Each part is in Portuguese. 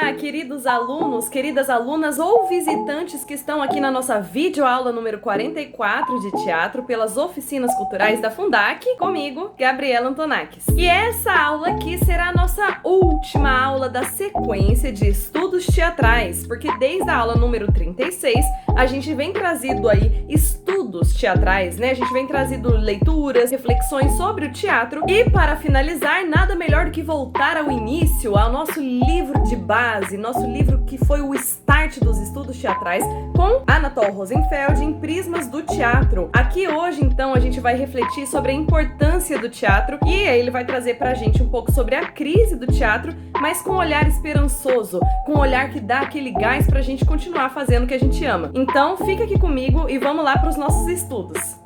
Olá, queridos alunos, queridas alunas ou visitantes que estão aqui na nossa videoaula número 44 de teatro pelas oficinas culturais da Fundac, comigo, Gabriela Antonakis. E essa aula aqui será a nossa última aula da sequência de estudos teatrais, porque desde a aula número 36 a gente vem trazendo aí estudos teatrais, né? A gente vem trazendo leituras, reflexões sobre o teatro e para finalizar, nada melhor do que voltar ao início, ao nosso livro de base, nosso livro que foi o start dos estudos teatrais com Anatol Rosenfeld em Prismas do Teatro. Aqui hoje, então, a gente vai refletir sobre a importância do teatro e aí ele vai trazer pra gente um pouco sobre a crise do teatro, mas com um olhar esperançoso, com um olhar que dá aquele gás pra gente continuar fazendo o que a gente ama. Então, fica aqui comigo e vamos lá para os nossos estudos.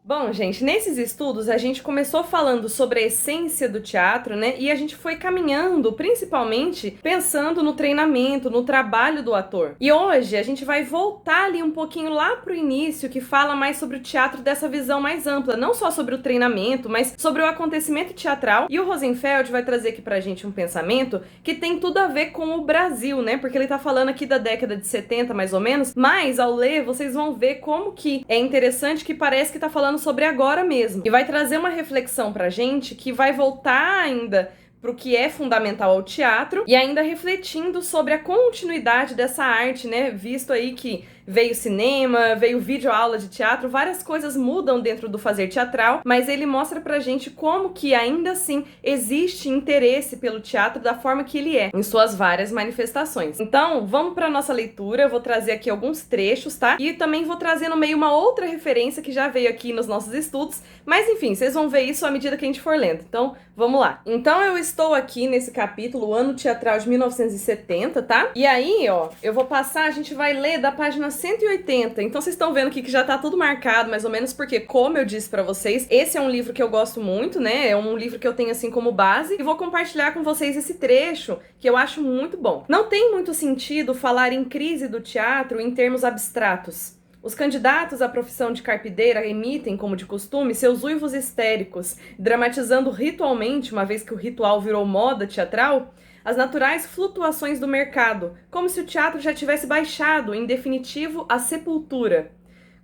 Bom, gente, nesses estudos a gente começou falando sobre a essência do teatro, né? E a gente foi caminhando, principalmente, pensando no treinamento, no trabalho do ator. E hoje a gente vai voltar ali um pouquinho lá pro início, que fala mais sobre o teatro dessa visão mais ampla, não só sobre o treinamento, mas sobre o acontecimento teatral. E o Rosenfeld vai trazer aqui pra gente um pensamento que tem tudo a ver com o Brasil, né? Porque ele tá falando aqui da década de 70, mais ou menos, mas ao ler vocês vão ver como que é interessante que parece que tá falando sobre agora mesmo. E vai trazer uma reflexão pra gente que vai voltar ainda pro que é fundamental ao teatro e ainda refletindo sobre a continuidade dessa arte, né? Visto aí que veio cinema, veio videoaula de teatro, várias coisas mudam dentro do fazer teatral, mas ele mostra pra gente como que ainda assim existe interesse pelo teatro da forma que ele é, em suas várias manifestações. Então, vamos pra nossa leitura, eu vou trazer aqui alguns trechos, tá? E também vou trazer no meio uma outra referência que já veio aqui nos nossos estudos, mas enfim, vocês vão ver isso à medida que a gente for lendo. Então, vamos lá. Então, eu estou aqui nesse capítulo, o Ano Teatral de 1970, tá? E aí, ó, eu vou passar, a gente vai ler da página 180, então vocês estão vendo aqui que já tá tudo marcado, mais ou menos, porque, como eu disse pra vocês, esse é um livro que eu gosto muito, né? É um livro que eu tenho assim como base, e vou compartilhar com vocês esse trecho, que eu acho muito bom. Não tem muito sentido falar em crise do teatro em termos abstratos. Os candidatos à profissão de carpideira emitem, como de costume, seus uivos histéricos, dramatizando ritualmente, uma vez que o ritual virou moda teatral, as naturais flutuações do mercado, como se o teatro já tivesse baixado, em definitivo, à sepultura.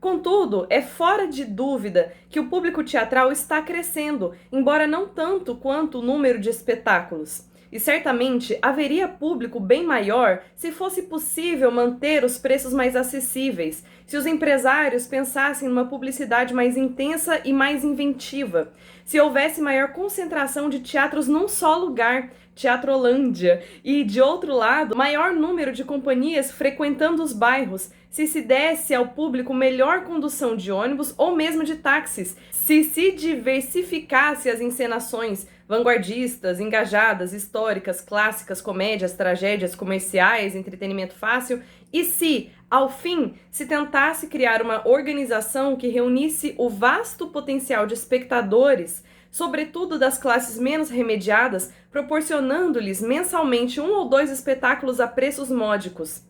Contudo, é fora de dúvida que o público teatral está crescendo, embora não tanto quanto o número de espetáculos. E certamente haveria público bem maior se fosse possível manter os preços mais acessíveis, se os empresários pensassem numa publicidade mais intensa e mais inventiva, se houvesse maior concentração de teatros num só lugar, Teatrolândia, e, de outro lado, maior número de companhias frequentando os bairros, se desse ao público melhor condução de ônibus ou mesmo de táxis, se diversificasse as encenações vanguardistas, engajadas, históricas, clássicas, comédias, tragédias, comerciais, entretenimento fácil, e se, ao fim, se tentasse criar uma organização que reunisse o vasto potencial de espectadores, sobretudo das classes menos remediadas, proporcionando-lhes mensalmente 1 ou 2 espetáculos a preços módicos.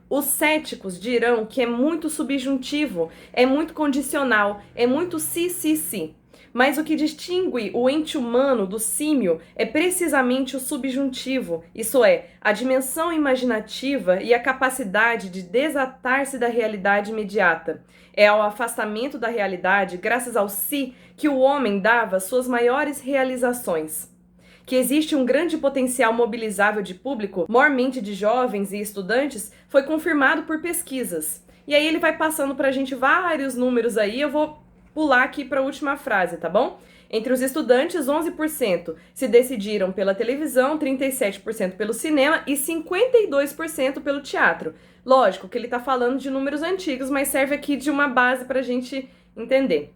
Os céticos dirão que é muito subjuntivo, é muito condicional, é muito si. Mas o que distingue o ente humano do símio é precisamente o subjuntivo, isso é, a dimensão imaginativa e a capacidade de desatar-se da realidade imediata. É ao afastamento da realidade, graças ao si, que o homem dava suas maiores realizações. Que existe um grande potencial mobilizável de público, mormente de jovens e estudantes, foi confirmado por pesquisas. E aí ele vai passando pra gente vários números aí, eu vou pular aqui para a última frase, tá bom? Entre os estudantes, 11% se decidiram pela televisão, 37% pelo cinema e 52% pelo teatro. Lógico que ele tá falando de números antigos, mas serve aqui de uma base para a gente entender.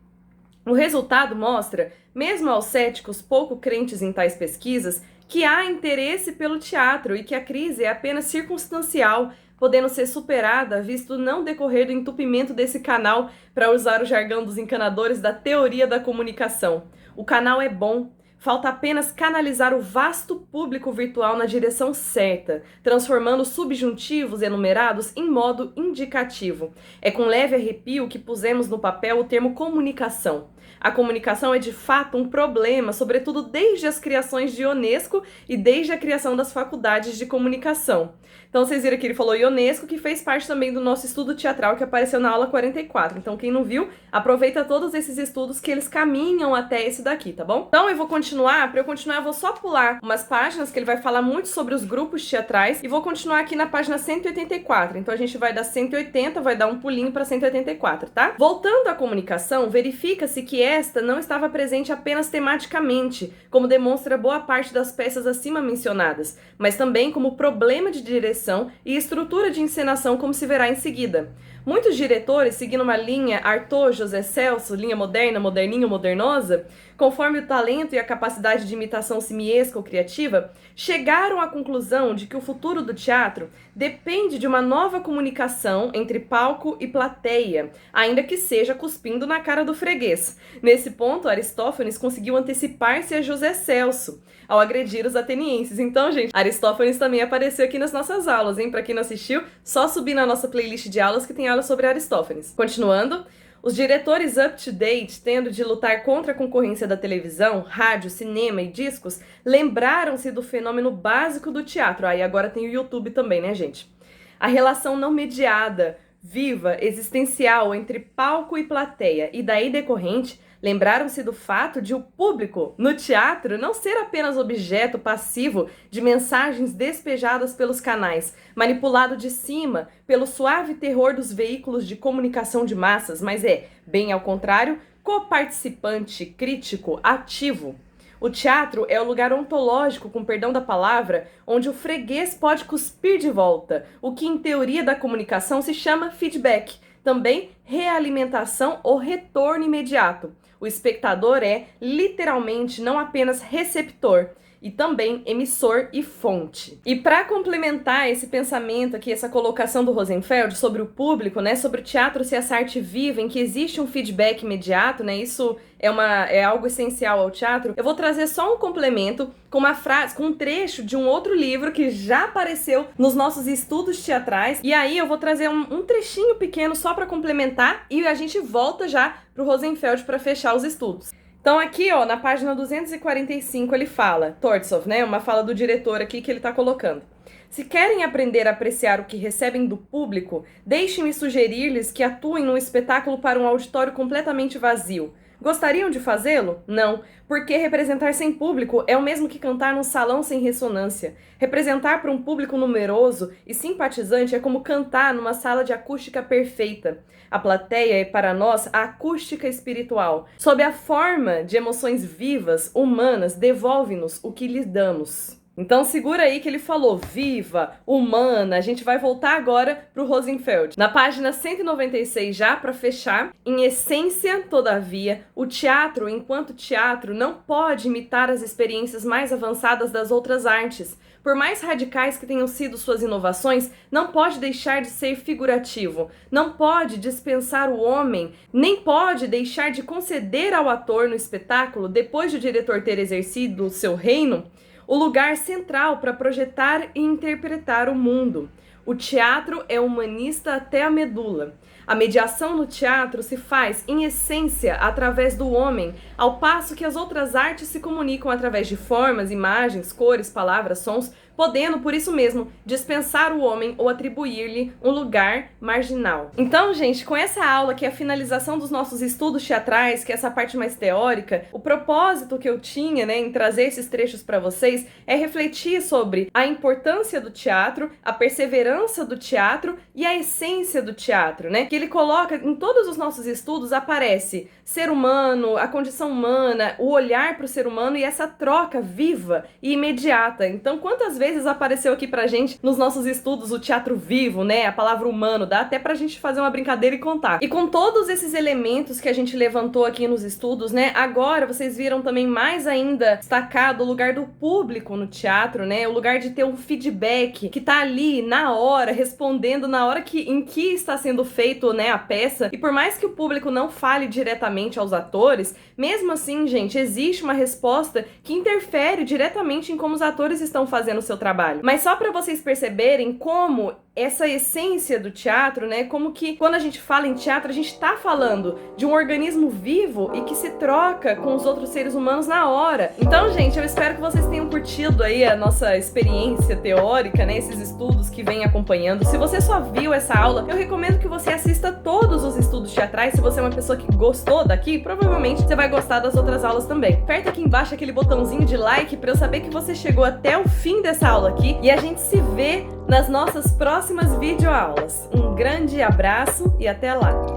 O resultado mostra, mesmo aos céticos pouco crentes em tais pesquisas, que há interesse pelo teatro e que a crise é apenas circunstancial, podendo ser superada visto o não decorrer do entupimento desse canal, para usar o jargão dos encanadores da teoria da comunicação. O canal é bom, falta apenas canalizar o vasto público virtual na direção certa, transformando os subjuntivos enumerados em modo indicativo. É com leve arrepio que pusemos no papel o termo comunicação. A comunicação é de fato um problema, sobretudo desde as criações de Ionesco e desde a criação das faculdades de comunicação. Então vocês viram que ele falou Ionesco, que fez parte também do nosso estudo teatral que apareceu na aula 44. Então quem não viu, aproveita todos esses estudos que eles caminham até esse daqui, tá bom? Então eu vou continuar, para eu continuar eu vou só pular umas páginas que ele vai falar muito sobre os grupos teatrais e vou continuar aqui na página 184. Então a gente vai dar 180, vai dar um pulinho para 184, tá? Voltando à comunicação, verifica-se que esta não estava presente apenas tematicamente, como demonstra boa parte das peças acima mencionadas, mas também como problema de direção e estrutura de encenação, como se verá em seguida. Muitos diretores, seguindo uma linha Artaud, José Celso, linha moderna, moderninho, modernosa, conforme o talento e a capacidade de imitação simiesca ou criativa, chegaram à conclusão de que o futuro do teatro depende de uma nova comunicação entre palco e plateia, ainda que seja cuspindo na cara do freguês. Nesse ponto, Aristófanes conseguiu antecipar-se a José Celso ao agredir os atenienses. Então, gente, Aristófanes também apareceu aqui nas nossas aulas, hein? Pra quem não assistiu, só subir na nossa playlist de aulas que tem aulas sobre Aristófanes. Continuando, os diretores up-to-date, tendo de lutar contra a concorrência da televisão, rádio, cinema e discos, lembraram-se do fenômeno básico do teatro. Aí agora tem o YouTube também, né, gente? A relação não mediada, viva, existencial entre palco e plateia, e daí decorrente, lembraram-se do fato de o público, no teatro, não ser apenas objeto passivo de mensagens despejadas pelos canais, manipulado de cima pelo suave terror dos veículos de comunicação de massas, mas bem ao contrário, coparticipante, crítico, ativo. O teatro é o lugar ontológico, com perdão da palavra, onde o freguês pode cuspir de volta, o que em teoria da comunicação se chama feedback, também realimentação ou retorno imediato. O espectador é, literalmente, não apenas receptor, e também emissor e fonte. E para complementar esse pensamento aqui, essa colocação do Rosenfeld sobre o público, né, sobre o teatro ser essa arte viva, em que existe um feedback imediato, né, isso é algo essencial ao teatro, eu vou trazer só um complemento com uma frase, com um trecho de um outro livro que já apareceu nos nossos estudos teatrais, e aí eu vou trazer um trechinho pequeno só para complementar, e a gente volta já pro Rosenfeld para fechar os estudos. Então aqui, ó, na página 245 ele fala, Tortsov, né, uma fala do diretor aqui que ele tá colocando. Se querem aprender a apreciar o que recebem do público, deixem-me sugerir-lhes que atuem num espetáculo para um auditório completamente vazio. Gostariam de fazê-lo? Não, porque representar sem público é o mesmo que cantar num salão sem ressonância. Representar para um público numeroso e simpatizante é como cantar numa sala de acústica perfeita. A plateia é para nós a acústica espiritual. Sob a forma de emoções vivas, humanas, devolve-nos o que lhes damos. Então segura aí que ele falou viva, humana. A gente vai voltar agora para o Rosenfeld. Na página 196 já, para fechar, em essência, todavia, o teatro, enquanto teatro, não pode imitar as experiências mais avançadas das outras artes. Por mais radicais que tenham sido suas inovações, não pode deixar de ser figurativo, não pode dispensar o homem, nem pode deixar de conceder ao ator no espetáculo, depois de o diretor ter exercido o seu reino, o lugar central para projetar e interpretar o mundo. O teatro é humanista até a medula. A mediação no teatro se faz, em essência, através do homem, ao passo que as outras artes se comunicam através de formas, imagens, cores, palavras, sons, podendo, por isso mesmo, dispensar o homem ou atribuir-lhe um lugar marginal. Então, gente, com essa aula, que é a finalização dos nossos estudos teatrais, que é essa parte mais teórica, o propósito que eu tinha, né, em trazer esses trechos para vocês é refletir sobre a importância do teatro, a perseverança do teatro e a essência do teatro, né? Que ele coloca em todos os nossos estudos, aparece ser humano, a condição humana, o olhar para o ser humano e essa troca viva e imediata. Então, quantas vezes apareceu aqui pra gente nos nossos estudos o teatro vivo, né? A palavra humano, dá até pra gente fazer uma brincadeira e contar. E com todos esses elementos que a gente levantou aqui nos estudos, né? Agora vocês viram também mais ainda destacado o lugar do público no teatro, né? O lugar de ter um feedback que tá ali na hora, respondendo na hora em que está sendo feito, né, a peça. E por mais que o público não fale diretamente aos atores, mesmo assim, gente, existe uma resposta que interfere diretamente em como os atores estão fazendo o seu seu trabalho. Mas só para vocês perceberem como essa essência do teatro, né? Como que quando a gente fala em teatro, a gente tá falando de um organismo vivo e que se troca com os outros seres humanos na hora. Então, gente, eu espero que vocês tenham curtido aí a nossa experiência teórica, né? Esses estudos que vem acompanhando. Se você só viu essa aula, eu recomendo que você assista todos os estudos teatrais. Se você é uma pessoa que gostou daqui, provavelmente você vai gostar das outras aulas também. Aperta aqui embaixo aquele botãozinho de like para eu saber que você chegou até o fim dessa aula aqui e a gente se vê nas nossas próximas videoaulas. Um grande abraço e até lá!